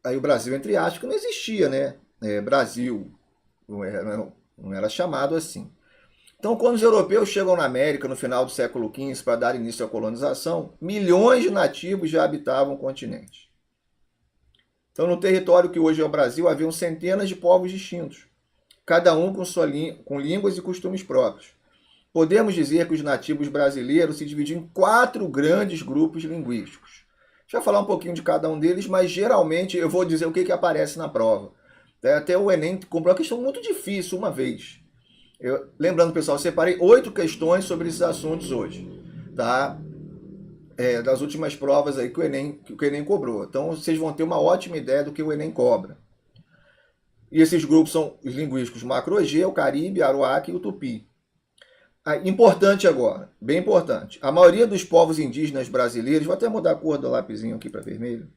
Aí o Brasil, entre aspas, que não existia, né? Brasil não era chamado assim. Então, quando os europeus chegam na América no final do século XV para dar início à colonização, milhões de nativos já habitavam o continente. Então, no território que hoje é o Brasil, haviam centenas de povos distintos, cada um com línguas e costumes próprios. Podemos dizer que os nativos brasileiros se dividiam em 4 grandes grupos linguísticos. Deixa eu falar um pouquinho de cada um deles, mas geralmente eu vou dizer o que aparece na prova. Até o Enem comprou uma questão muito difícil uma vez. Lembrando, pessoal, eu separei 8 questões sobre esses assuntos hoje, tá? Das últimas provas aí que o Enem cobrou. Então vocês vão ter uma ótima ideia do que o Enem cobra. E esses grupos são os linguísticos Macro-Egeu, Caribe, Aruac e o Tupi. Importante agora, bem importante. A maioria dos povos indígenas brasileiros, vou até mudar a cor do lapisinho aqui para vermelho.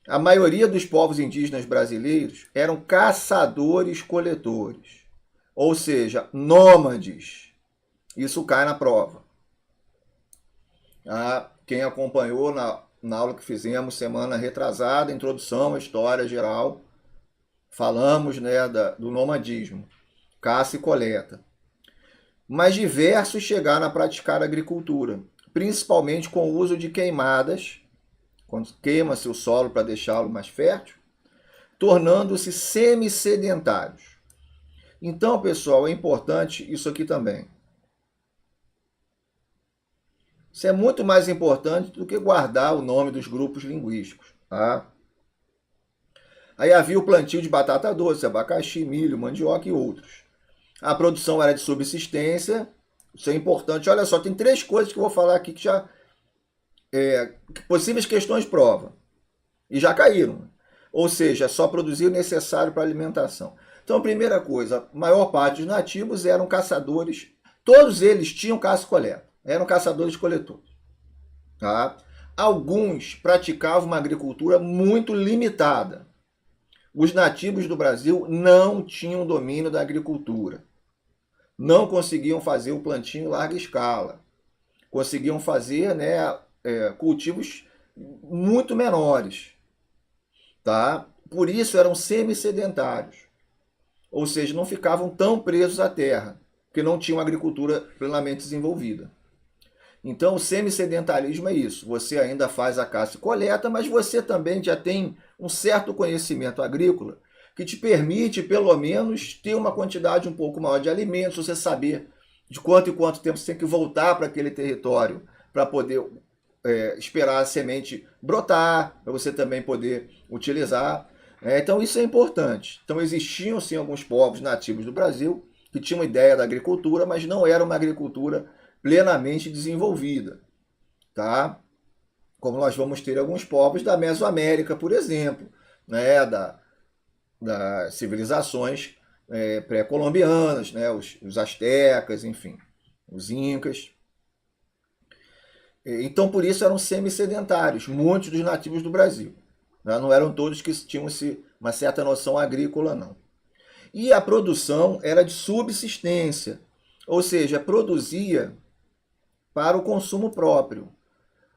A maioria dos povos indígenas brasileiros eram caçadores-coletores, ou seja, nômades. Isso cai na prova. Quem acompanhou na aula que fizemos semana retrasada, introdução à história geral, falamos, né, do nomadismo, caça e coleta. Mas diversos chegaram a praticar agricultura, principalmente com o uso de queimadas, quando queima-se o solo para deixá-lo mais fértil, tornando-se semi-sedentários. Então, pessoal, é importante isso aqui também. Isso é muito mais importante do que guardar o nome dos grupos linguísticos. Tá? Aí havia o plantio de batata doce, abacaxi, milho, mandioca e outros. A produção era de subsistência, isso é importante. Olha só, tem 3 coisas que eu vou falar aqui que já possíveis questões prova e já caíram. Ou seja, só produzir o necessário para alimentação. Então, primeira coisa, a maior parte dos nativos eram caçadores, todos eles tinham caça e coleta, eram caçadores-coletores. Tá? Alguns praticavam uma agricultura muito limitada. Os nativos do Brasil não tinham domínio da agricultura. Não conseguiam fazer o plantio em larga escala. Conseguiam fazer, né, cultivos muito menores. Tá? Por isso eram semi-sedentários. Ou seja, não ficavam tão presos à terra, porque não tinham agricultura plenamente desenvolvida. Então, o semi-sedentarismo é isso. Você ainda faz a caça e coleta, mas você também já tem um certo conhecimento agrícola que te permite, pelo menos, ter uma quantidade um pouco maior de alimentos, você saber de quanto em quanto tempo você tem que voltar para aquele território para poder esperar a semente brotar, para você também poder utilizar. Então, isso é importante. Então, existiam, sim, alguns povos nativos do Brasil que tinham ideia da agricultura, mas não era uma agricultura plenamente desenvolvida, tá? Como nós vamos ter alguns povos da Mesoamérica, por exemplo, né? Das civilizações pré-colombianas, né? Os astecas, enfim, os incas. Então, por isso eram semi-sedentários, muitos dos nativos do Brasil. Né? Não eram todos que tinham uma certa noção agrícola, não. E a produção era de subsistência, ou seja, produzia para o consumo próprio.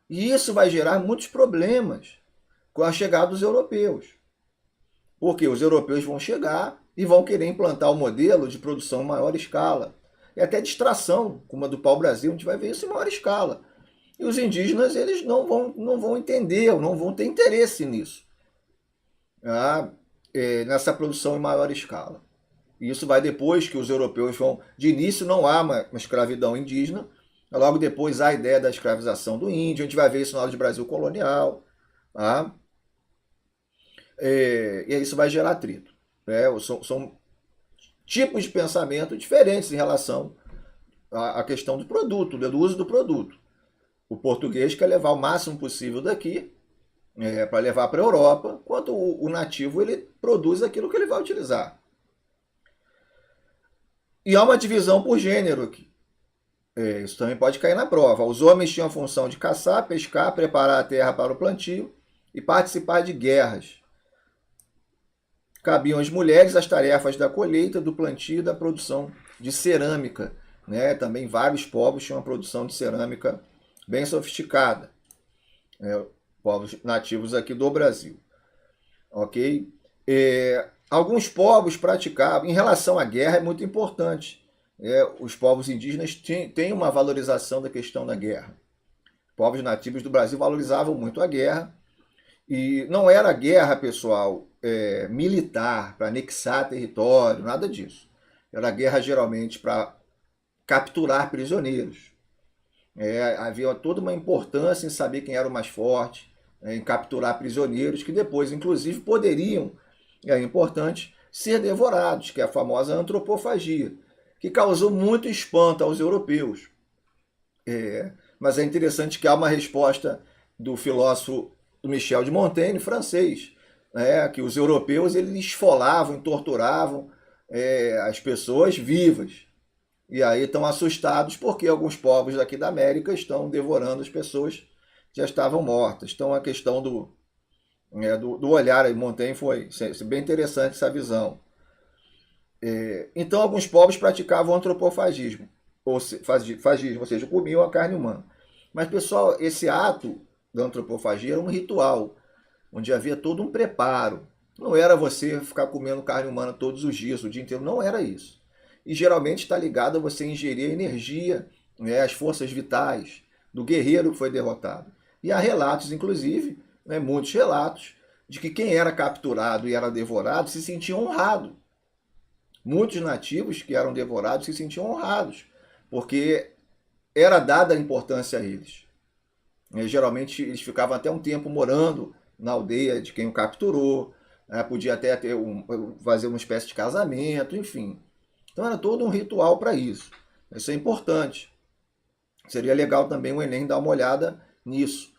E isso vai gerar muitos problemas com a chegada dos europeus. Porque os europeus vão chegar e vão querer implantar um modelo de produção em maior escala. E até de extração, como a do pau-brasil, a gente vai ver isso em maior escala. E os indígenas eles não vão entender, não vão ter interesse nisso. Nessa produção em maior escala. E isso vai depois que os europeus vão... De início não há uma escravidão indígena, logo depois há a ideia da escravização do índio, a gente vai ver isso na aula de Brasil colonial. Tá? E isso vai gerar atrito. São tipos de pensamento diferentes em relação à questão do produto, do uso do produto. O português quer levar o máximo possível daqui para levar para a Europa, enquanto o nativo ele produz aquilo que ele vai utilizar. E há uma divisão por gênero aqui. Isso também pode cair na prova. Os homens tinham a função de caçar, pescar, preparar a terra para o plantio e participar de guerras. Cabiam às mulheres as tarefas da colheita, do plantio e da produção de cerâmica. Né? Também vários povos tinham uma produção de cerâmica bem sofisticada. povos nativos aqui do Brasil, ok? Alguns povos praticavam, em relação à guerra, é muito importante. Os povos indígenas têm uma valorização da questão da guerra. Povos nativos do Brasil valorizavam muito a guerra, e não era guerra, pessoal, militar, para anexar território, nada disso. Era guerra geralmente para capturar prisioneiros. Havia toda uma importância em saber quem era o mais forte, em capturar prisioneiros que depois, inclusive, poderiam, é importante, ser devorados, que é a famosa antropofagia, que causou muito espanto aos europeus. Mas é interessante que há uma resposta do filósofo Michel de Montaigne, francês, que os europeus eles esfolavam, torturavam as pessoas vivas. E aí estão assustados porque alguns povos daqui da América estão devorando as pessoas que já estavam mortas. Então a questão do olhar aí, Montaigne foi bem interessante essa visão. Então alguns povos praticavam antropofagismo, ou seja, comiam a carne humana. Mas, pessoal, esse ato da antropofagia era um ritual, onde havia todo um preparo. Não era você ficar comendo carne humana todos os dias, o dia inteiro, não era isso. E geralmente está ligado a você ingerir a energia, as forças vitais do guerreiro que foi derrotado. E há relatos, inclusive, muitos relatos, de que quem era capturado e era devorado se sentia honrado. Muitos nativos que eram devorados se sentiam honrados, porque era dada a importância a eles. Geralmente eles ficavam até um tempo morando na aldeia de quem o capturou, podia até fazer uma espécie de casamento, enfim. Então era todo um ritual para isso. Isso é importante. Seria legal também o Enem dar uma olhada nisso.